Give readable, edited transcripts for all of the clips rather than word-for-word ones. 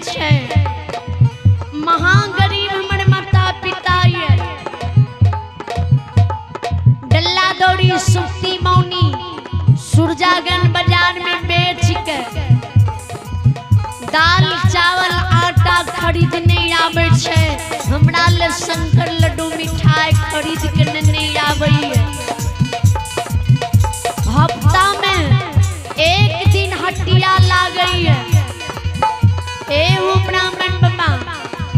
छे महागरीब हमर माता पिता ये डल्ला दौड़ी सुक्ति मौनी सुरजागन बाजार में बेच के दाल चावल आटा खरीदने आवे छे हमरा ले शंकर लड्डू मिठाई खरीद के नहीं आवे। हफ्ता में एक दिन हटिया लागई है एहू ब्राह्मण बाबा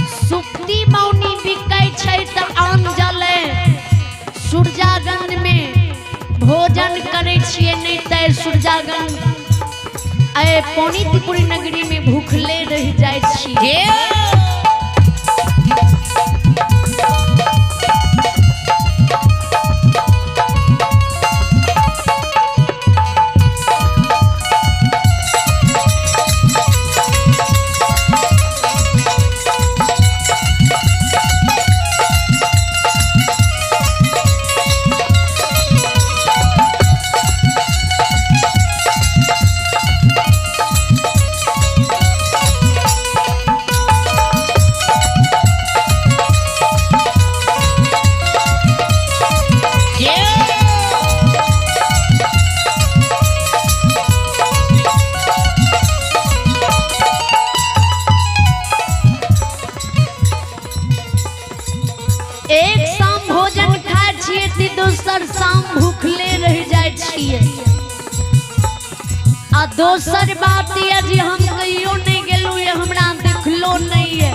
सुक्ति मौनी बिकै छै त आन जले सूरजागंध में भोजन करे छिए नहीं त सूरजागंध ए पौनी त्रिपुरी नगरी में भूखले रह जाय छिए। एक शाम भोजन खाए छिए ती दोसर शाम भूखले रह जाय छिए। आ दोसर बात ये जी हम कहियो नहीं गेलू ये हमरा देखलो नहीं है।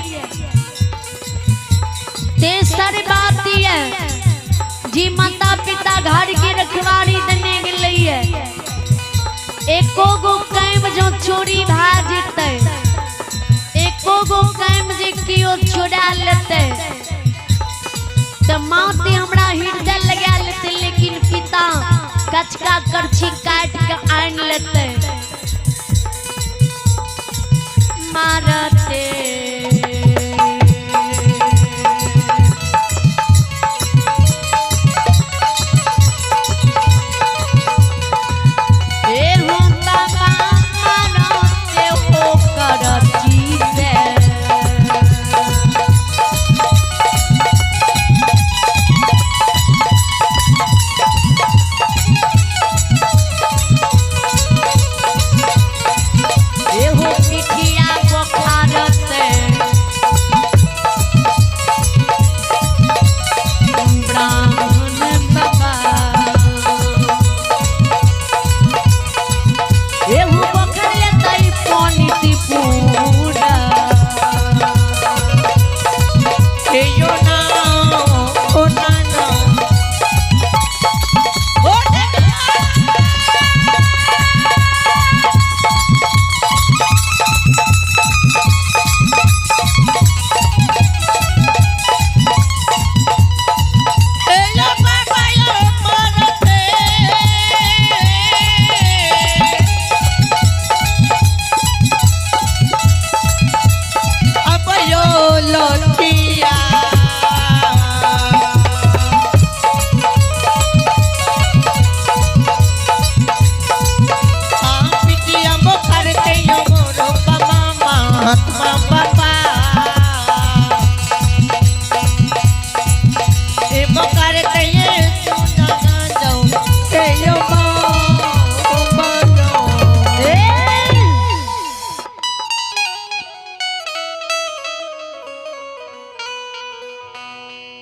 तेसर बात ये जी माता पिता घर की रखवाली देने गेले है एको गो काम जो चोरी भा जेते एको गो काम जे कियो चोरा लेते तो माते हमरा हृदय लगा लेते लेकिन पिता कचका करछी काट के आन लेते मारते। एहो बाबा मारते हो करछी से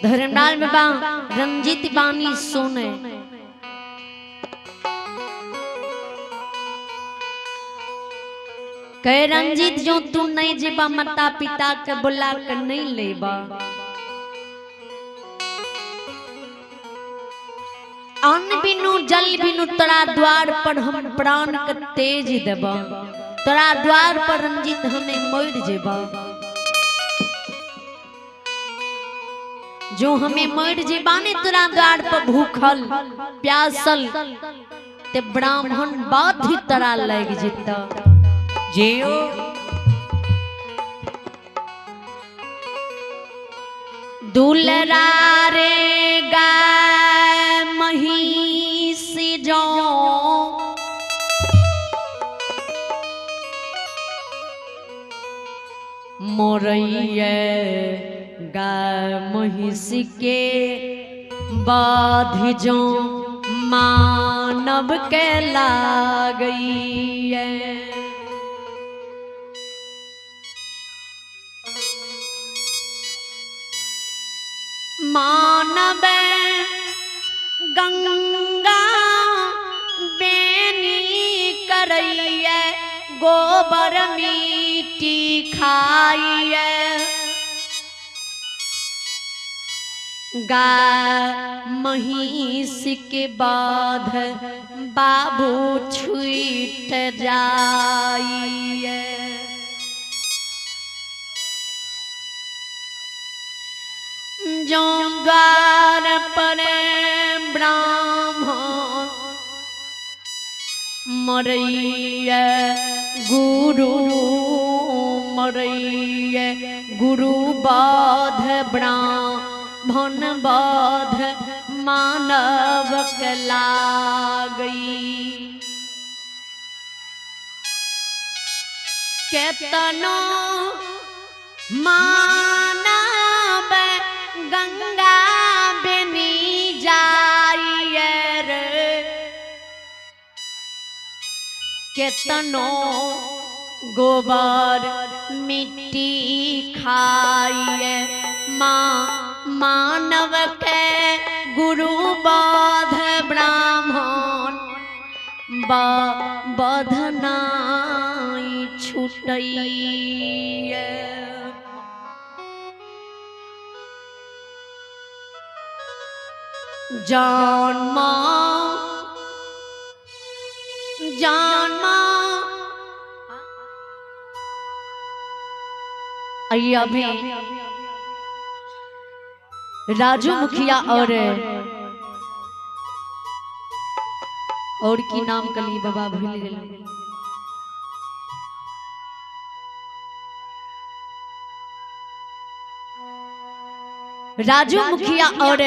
धर्मलाल बाबा रंजीत बानी सोने कहे रंजीत जो तू नहीं जेबा माता पिता के बुला के नहीं लेबा अन्न बिनु जल बिनु तोरा द्वार पर हम प्राण के तेज देबा तोरा द्वार पर रंजीत हमें मर जेबा जो हमें मर जेबाने तोरा द्वार पर भूखल प्यासल ते ब्राह्मण बात ही तोरा लग जेता जियो दुलरा रे गाय महिष जो मोरैया गाय महिष के बाध जो मानव के लागई है। मानव गंगा बेनी करैया गोबर मिट्टी खाइए। गाय महिष के बाध बाबू छूट जाइए। जो द्वार पर ब्राह्मण मरैया गुरु मरैया गुरु बाध ब्राह्मण बाध मानव के लागई। केतनो मानव गंगा बेनी जाइए रे। केतनो गोबर मिट्टी खाइए। मानव के गुरु बाध ब्राह्मण बधनाई छुटैया। जन्म जन्म अभी राजू मुखिया और की नाम कली बाबा भूल गए। राजू मुखिया और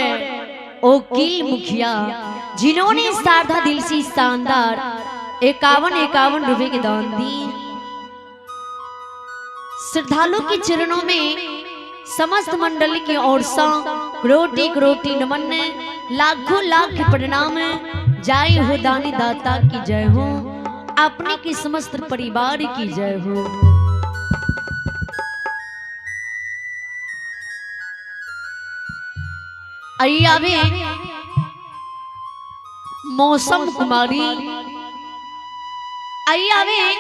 ओकील मुखिया जिन्होंने शारदा दिल से शानदार 51 रुपए के दान दी। श्रद्धालु के चरणों में समस्त मंडली की ओर से करोटी नमन, लाखों लाख प्रणाम। जय हो दानी दाता की जय हो, अपने की समस्त परिवार की जय हो। आइए मौसम कुमारी, आइए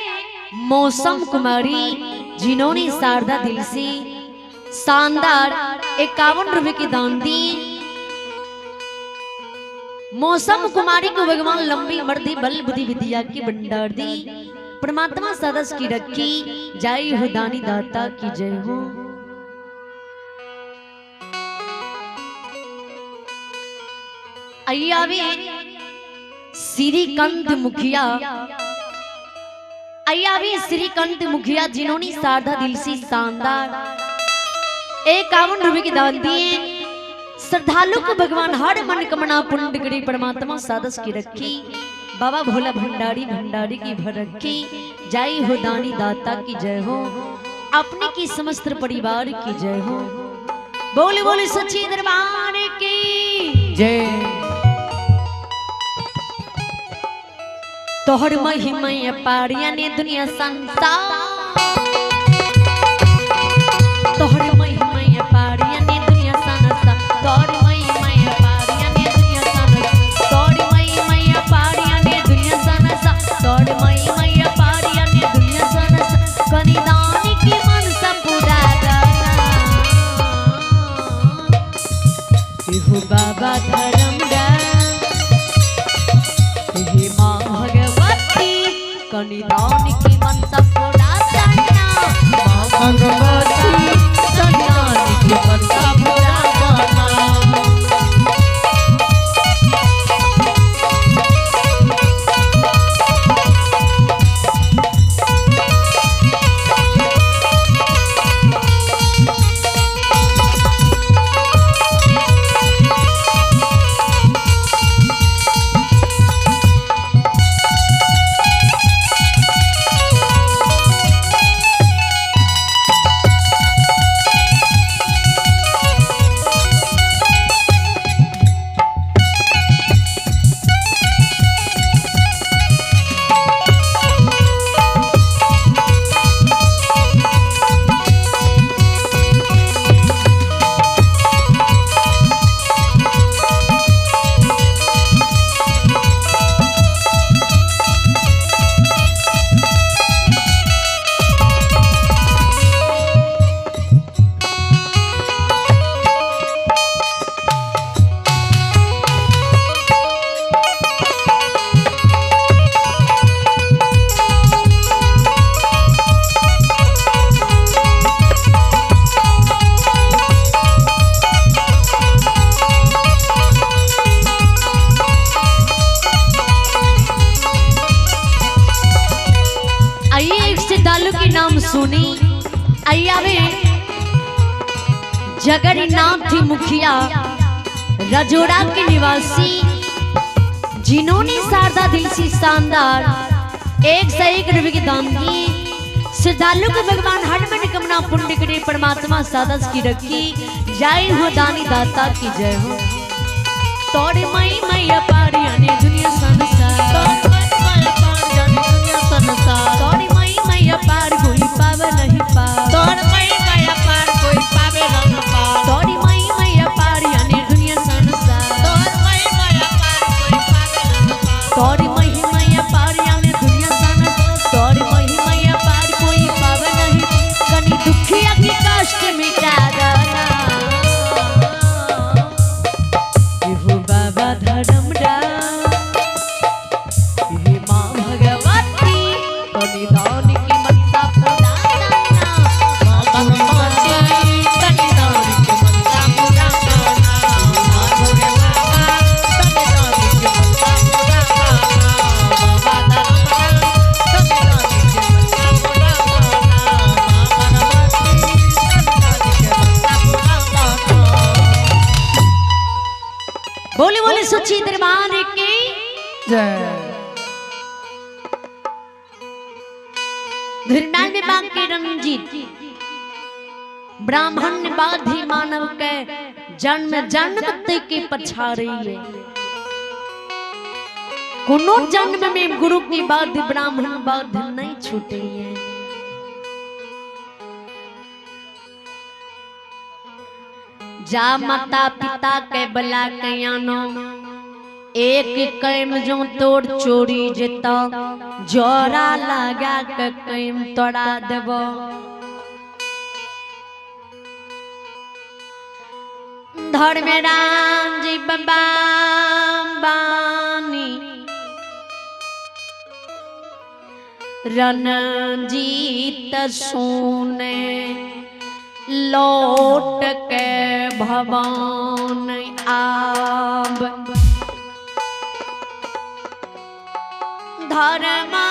मौसम कुमारी जिन्होंने शारदा दिल से शानदार 51 रुपए की दान दी। मौसम कुमारी को भगवान लंबी उम्र दी, बल बुद्धि विद्या की भंडार दी। परमात्मा सदस्य की रखी, जय हो दानी दाता की जय हो। आइए श्रीकांत मुखिया, आइए श्रीकांत मुखिया जिन्होंने शारदा दिल से शानदार 51 रुपए की दान दिए। श्रद्धालु को भगवान हर मनोकामना पूर्ण करे, परमात्मा सादस की रखी। बाबा भोला भंडारी भंडारी की भर रखी, जय हो दानी दाता की जय हो, अपने की समस्त परिवार की जय हो। बोले बोले सच्चे दरबार की जय। तोहर महिमा पारिया ने दुनिया संसार, तोहर महिमा पारिया ने दुनिया संसार, तोहर महिमा पारिया ने दुनिया संसार, तोहर महिमा पारिया ने दुनिया संसार, तोहर महिमा पारिया ने दुनिया संसार। कनिदान की मनसा पूरा करना, हो बाबा धर्मदास, हे माँ भगवती कनिदान की मनसा पूरा करना। माँ भगवती कनिदान की मनसा पूरा करना। सुनी। आइया वे जगन्नाथ मुखिया रजोड़ा के निवासी जिन्होंने शारदा दिल से शानदार 101 रुपए की दान की। श्रद्धालु को भगवान हर मनोकामना पुण्य करे परमात्मा सादस की रखी। जय हो दानी दाता की जय हो। तोड़े मई मैया पारी आने दुनिया संसार, तोड़े मई मैया पार कोई पावे नहीं पार, तोड़े मई मैया पार कोई पावे नहीं पार, तोड़े मई मैया पार आने दुनिया संसार, तोड़े मई मैया पार कोई पावे नहीं पार, तोड़े मई मैया पार आने दुनिया संसार, तोड़े मई मैया पार कोई पावे नहीं। कनी दुखिया की कष्ट मिटा देना हो बाबा धर्मरा, हे माँ भगवती तो निदान की मनसा पूरा करना, माँ भगवती तो निदान की मनसा पूरा करना, माँ भगवती तो निदान की मनसा पूरा करना, बाबा धर्मरा तो निदान की मनसा पूरा करना, माँ भगवती तो निदान की मनसा पूरा करना। बोले बोले सच्ची दरबार की जय। धुरनाल में बांके रंजीत ब्राह्मण बाधी मानव के जन्म जन्म तक के पछाड़ी है। कोनो जन्म में गुरु की बात ब्राह्मण बाध नहीं छूटी है। जा माता पिता के बला कयानो एक कैम जो तोड़ चोरी जेता जोरा लगा के कैम तोड़ा देबो। धर्मराज जी बाबा बानी रणजीत सोने लौट के भवन आब। धर्मा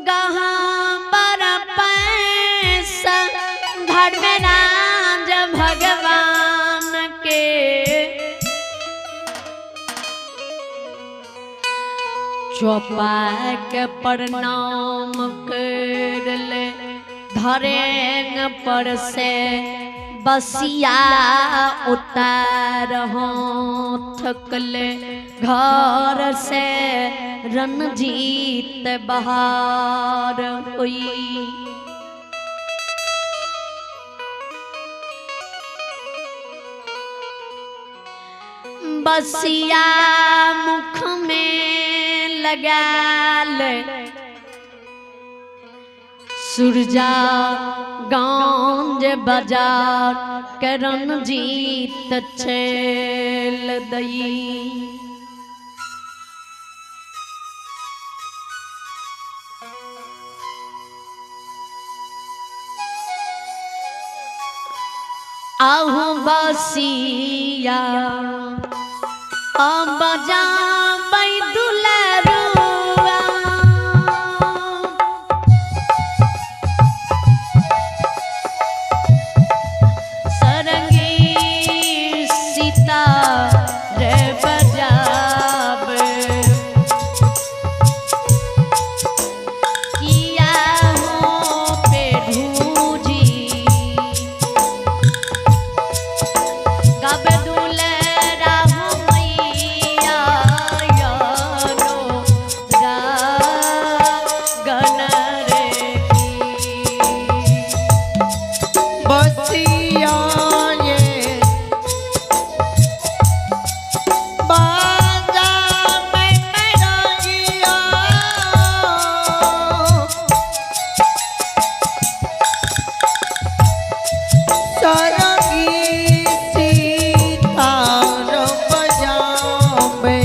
गहा पर पैसा धर्मराज भगवान के चौपाक प्रणाम कर ले। धरेंग पर से बसिया उतार हो थकले घर से रणजीत बहार हुई। बसिया मुख में लगा ले सुरजा गांज बाजार के रणजीत छेल दई। आहू बसिया बजा दुलारुआ सरंगी सीता रे बजावे किया हो पे ढूजी गब दुलरा हो मैया यानो गन रे बसिया ये बाजा में रंगिया सरंगी सीता रो बजावे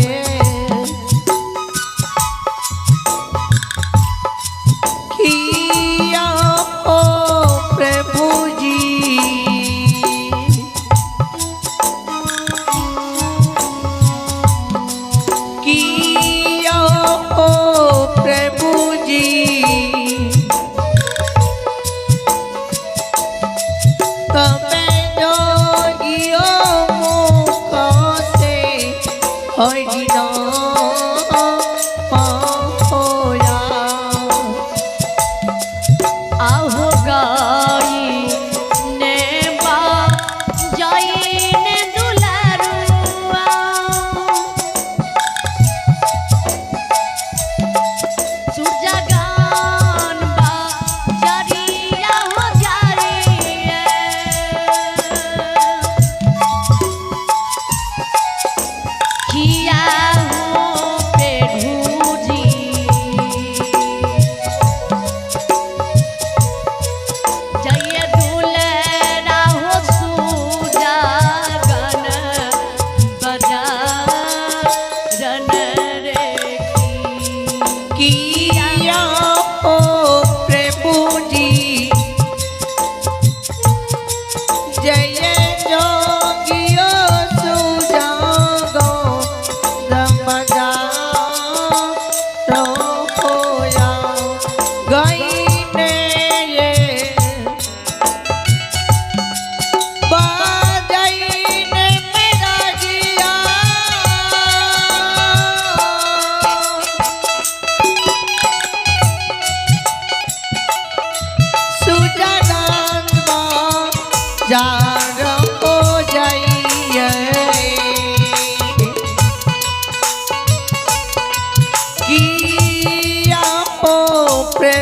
किया ओ प्रभु जी किया ओ प्रभु जी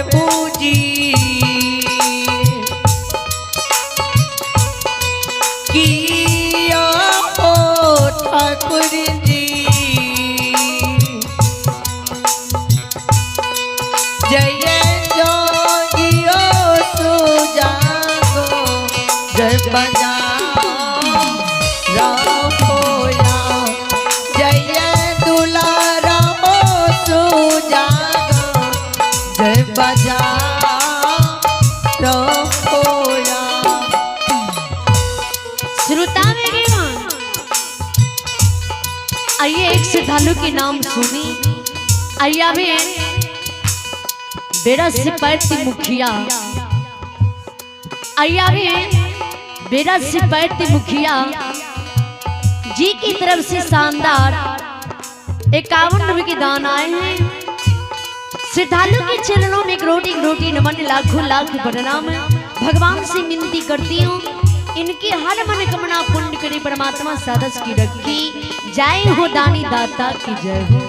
प्रभु जी किया ओ ठाकुर जी जय जोगियो सुजागो जय बजा रामोया जय दुलारा ओ सुजागो जय बजा रामोया। श्रोता मेरे मान, आइए एक श्रद्धालु के नाम सुनी। आइए अभी बेड़ा सिपाही मुखिया, आइए अभी बेड़ा सिपाही मुखिया जी की तरफ से शानदार 51 रुपए के दान आए हैं। श्रद्धालु के चरणों में करोटी नमन, लाखों लाख प्रणाम। भगवान से विनती करती हूँ इनकी हर मनोकामना पूर्ण करे परमात्मा सादस की रखी। जय हो दानी दाता की जय हो।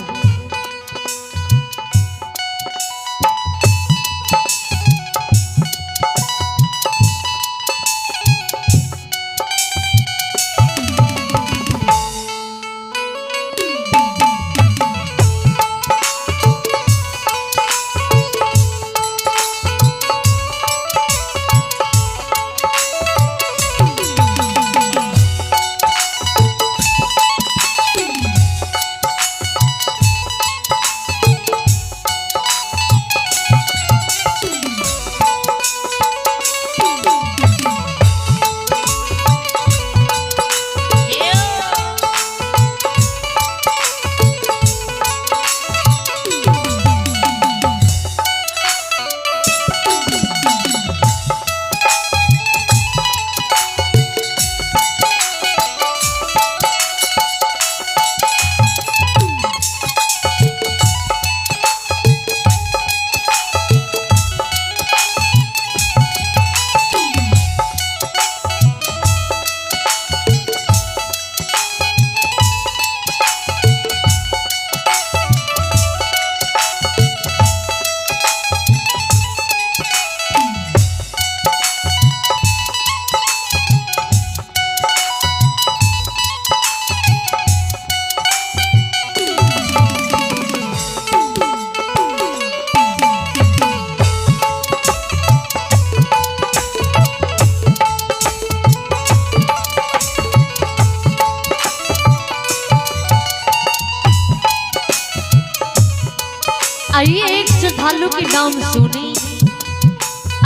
आइए एक श्रद्धालु के नाम सुनी।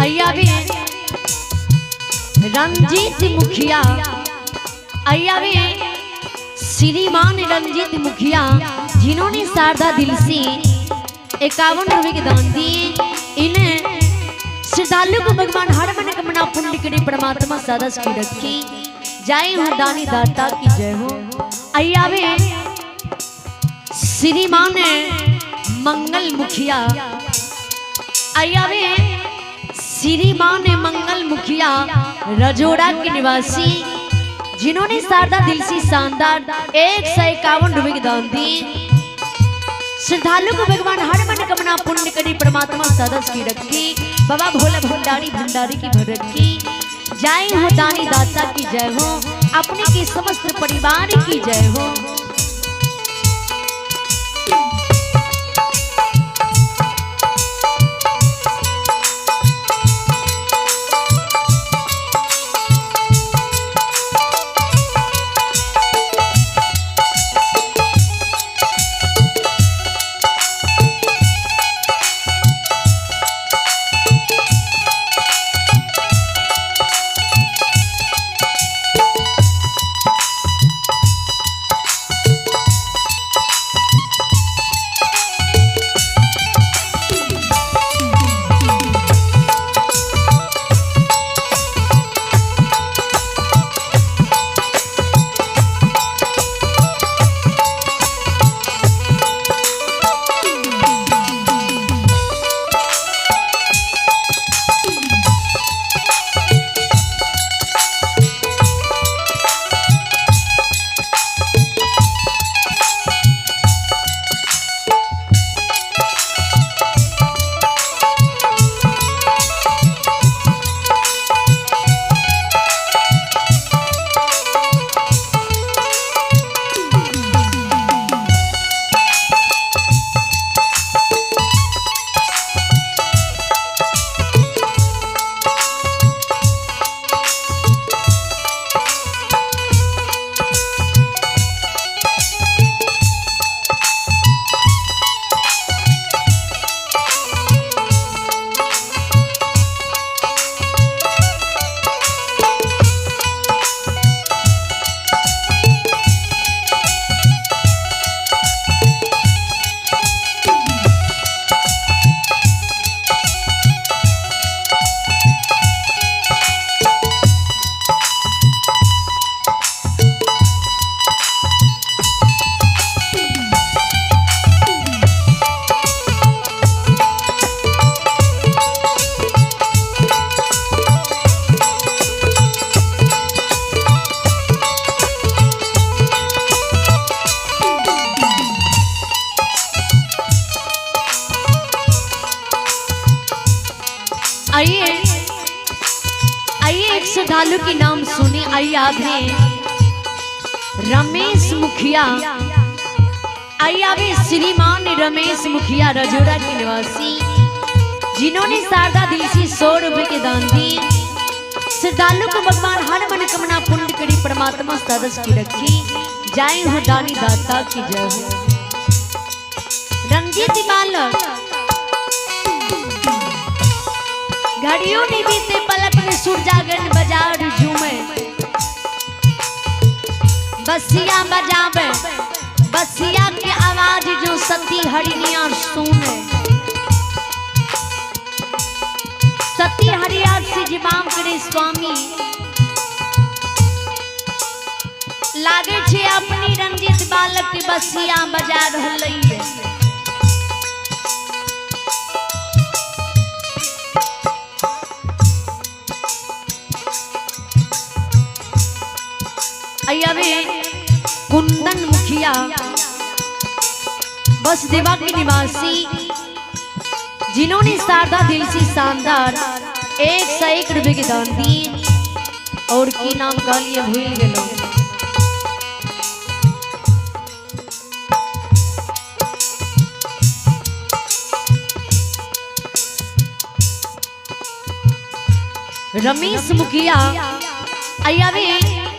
आइए अभी रंजीत मुखिया, आइए अभी श्रीमान रंजीत मुखिया जिन्होंने शारदा दिल से 51 रुपए के दान दिए। इन्हें श्रद्धालु को भगवान हर मनोकामना पूर्ण करे परमात्मा सादस की रखी। जय हो दानी दाता की जय हो। आइए अभी श्रीमान मंगल मुखिया, आइए श्रीमान मंगल मुखिया रजोड़ा के निवासी जिन्होंने शारदा दिल से शानदार 151 रुपए के दान दिए। श्रद्धालु को भगवान हर मनोकामना पूर्ण करे परमात्मा सादस की रखी। बाबा भोला भंडारी भंडारी की भरखी। जय हो दानी दाता की जय हो। अपने के समस्त परिवार की जय हो। आइए आइए एक श्रद्धालु की नाम सुने। आइए आगे रमेश मुखिया। आइए अभी श्रीमान रमेश मुखिया रजोरा के निवासी, जिन्होंने शारदा दिल से 100 रुपए के दान दी। श्रद्धालु को भगवान हर मनोकामना पूर्ण करी, परमात्मा सदस्य की रखी। जय हो दानी दाता की जय हो। रंजीत बालक घड़ियों ने बीते पलक में सुरजागन बाजार झूमे, बसिया बजावे, बसिया की आवाज जो सती हरिनिया सुने। सती हरिया से जीवाम करे स्वामी, लागे छे अपनी रंजित बालक की बसिया बजा रहलई है। कुंदन मुखिया बसदेवा के निवासी, जिन्होंने शारदा दिल से शानदार 101 रुपए के दान दी। और की नाम का लिए भूल गए। रमेश मुखिया। आइया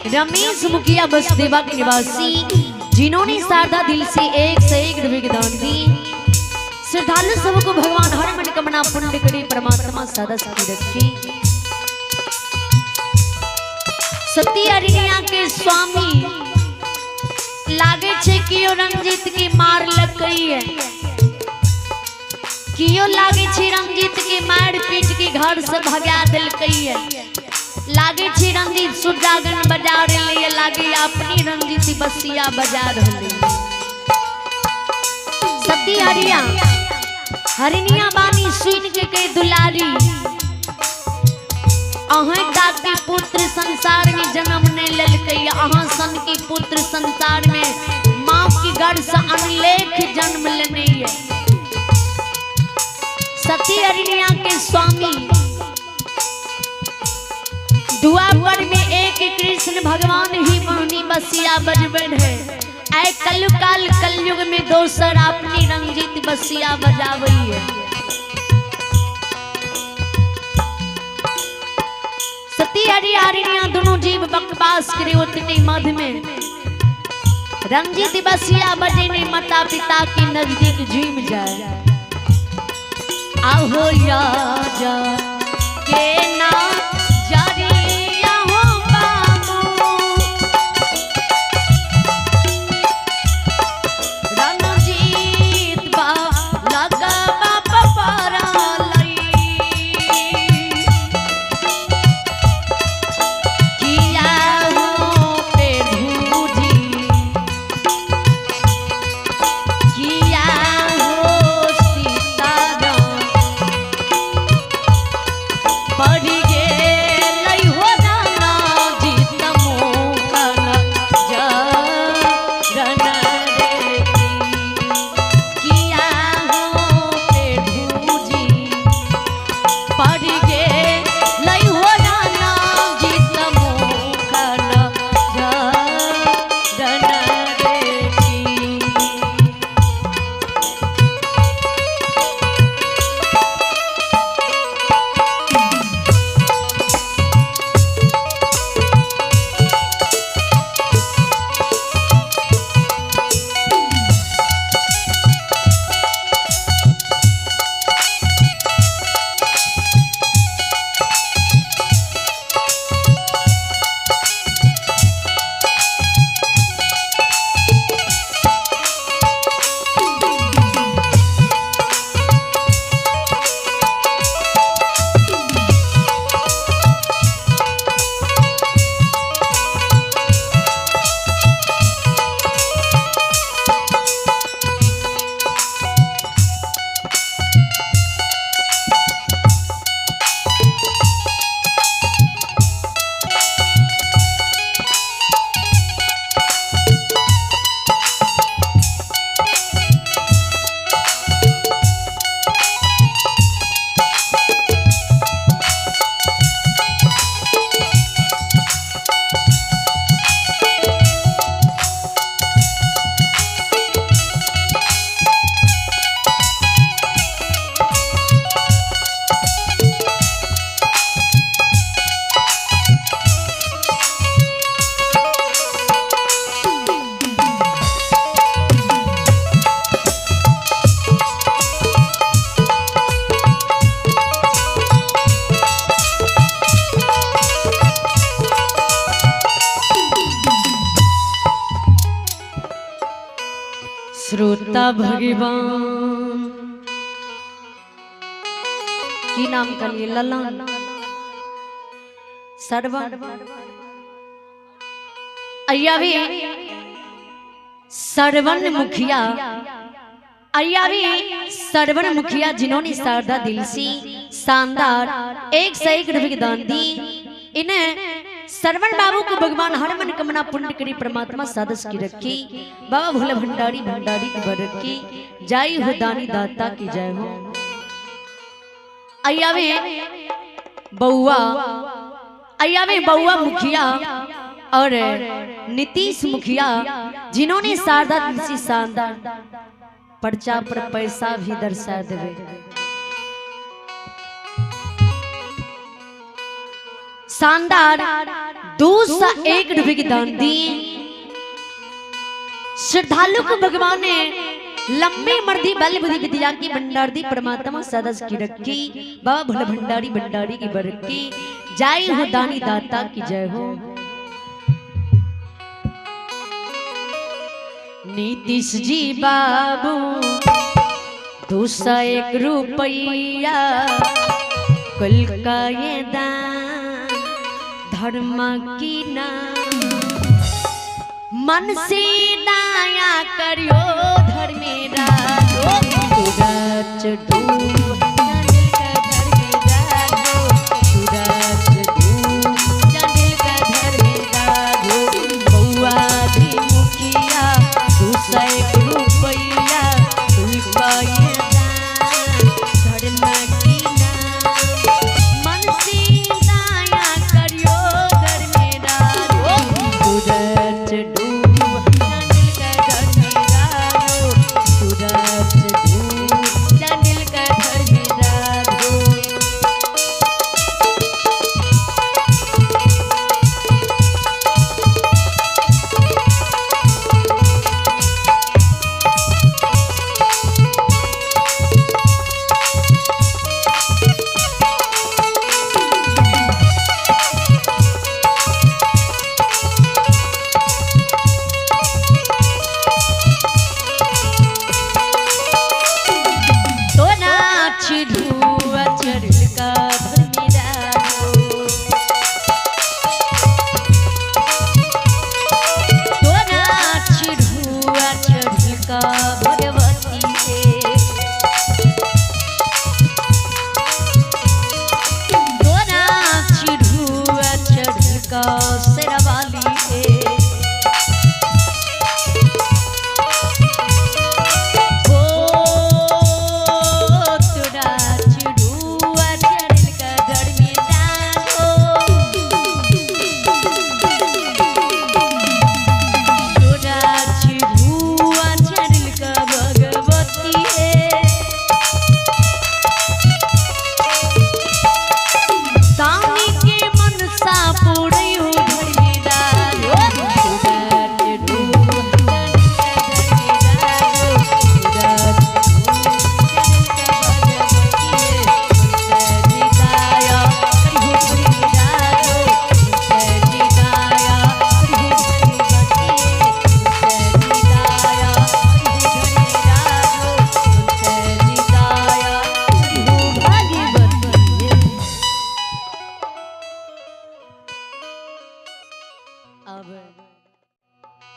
रमेश मुखिया बसदेवा के निवासी, जिन्होंने शारदा दिल से 101 रुपए के दान दी। श्रद्धालु सबको भगवान हर मनोकामना पूर्ण करे, परमात्मा सदा सुखी रखे। सती हरिनिया के स्वामी लागे छे कियो रंजीत की मार लग गई है, कियो लागे छे रंजीत के मार पीट के घर से भगा दिल गई है। लागे छे रंजीत सुरजागन बजा रही है, लागे अपनी रंजीत बसिया बजा रही। सती हरिया हरिनिया बानी सुन के कई दुलारी, अहाँ के पुत्र संसार में जन्म ने ललकई, अहाँ सन की पुत्र संसार में माँ की गर्भ से अनलेख जन्म लेने है। सती हरिनिया के स्वामी दुआपर में एक कृष्ण भगवान ही मोहनी बसिया बजबन है। ऐ कलयुग कलयुग में दोसर अपनी रंजीत बसिया बजावई है। सती हरिनिया दोनों जीव बकवास करे उतने मध में, रंजीत बसिया बजे ने माता पिता के नजदीक झूम जाए। आहो या जा के ना दाता भगवान की नाम का लिए ललन सरवन अय्यावी सरवन मुखिया अय्यावी सरवन मुखिया जिन्होंने शारदा दिलसी शानदार 101 रुपए की दान दी। इन्हें सरवण बाबू को भगवान हर मन कमना पुण्य करी परमात्मा सादस की रखी। बाबा भोले भंडारी भंडारी की बरक की जय हो दानी दाता की जय हो। अय्यावे बउआ मुखिया और नीतीश मुखिया जिन्होंने शारदा दिलसी शानदार पर्चा पर पैसा भी दर्शा देवे। शानदार 201 रुपए की दान दी। श्रद्धालु को भगवान ने लंबी मर्दी बल बुद्धि विद्या की भंडार दी परमात्मा सदस्य की रखी। बाबा भोले भंडारी भंडारी की बरकी जय हो दानी दाता की जय हो। नीतीश जी बाबू 201 रुपया कुल का ये दान धर्म की ना मन से दाया करियो धर्मेरा चढ़ू